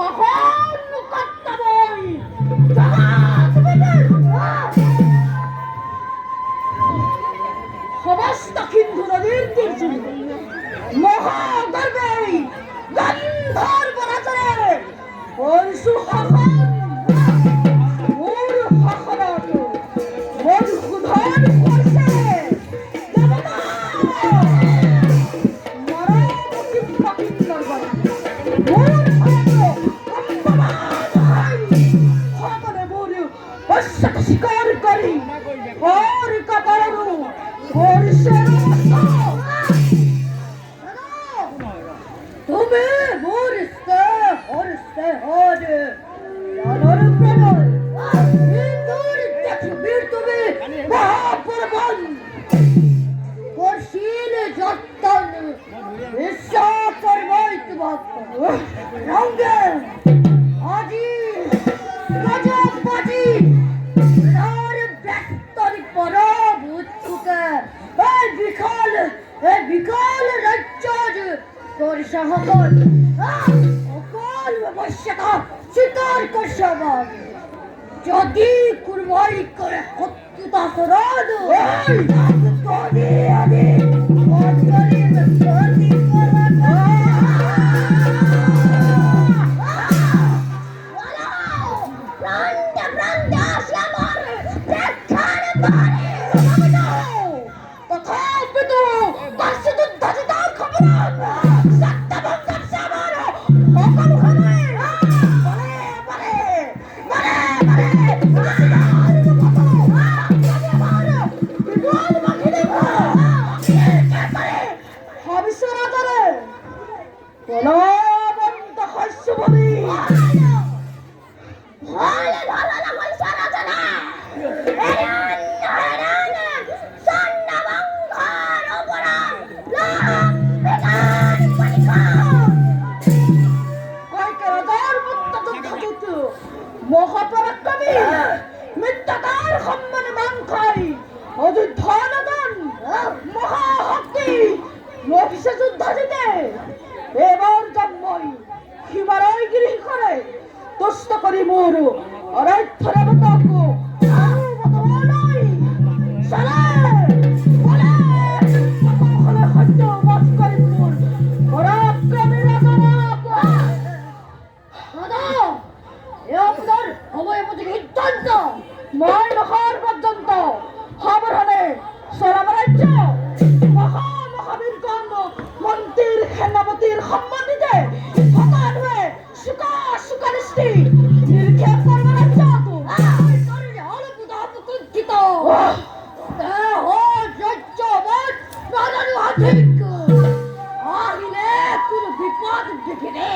কখন কর্তব্যই জগৎ বিদির সমস্ত সিন্ধু নদীর তীর্থ মহাগর্বে গন্ধর্ব রাজরে পরশু হখন মোর হখনত মোর ক্ষুধন করছে দেবতা মরমুখী ফকিন্দর বলে মোর ভদ্র কম্পমান হয় হকনে মোর বশ্যত শিকার করি ওর কপালরু পরশের তুমি মোর হরসে হর জানর প্রবল ইন্দুর দেখবির তুমি মহাপরবন করশীল যত্তন ঈশ্বর করবই তোমার রঙ্গে আজি গজব বাজি আর ব্যস্তরি পরব উৎসুকে এই বিকাল রাজ্য তোর সহকল অকল বশ্যতা স্বীকার করছে আমার যদি কুরবানি করে হত্যা সরদ যদি আদি মদগরিব সর্দি করবা প্রান্তে প্রান্তে আসে আমার প্রেক্ষার বারে তথাপিত কাশি দুর্ধাজিত খবর সত্যবঙ্গম সামার মকম হবে বারে বারে বারে মহাপরাক্রমী মিথ্যাকার সম্মানে মান খাই অযুদ্ধনদন মহাশক্তি নভিষে যুদ্ধ জিতে এবার জন্মই হিমালয় গিরি করে তুষ্ট করি মোর অরাধ্যর বতকু আরো বতমানই সালে বলে সকলে সত্য বধ করি মোর পরাক্রমী রাজনাক দাদা এ আপনার সময় বুঝি সিদ্ধান্ত মই নখর পর্যন্ত খবর হলে সারা রাজ্য মহাবীর গণ মন্ত্রীর সেনাপতির সম্মানিতে হতান হয়ে সুকানিষ্টি নির্ক্ষেপ করবে রাজ্য কুণ্ঠিত আহিলে কোন বিপদ দেখিলে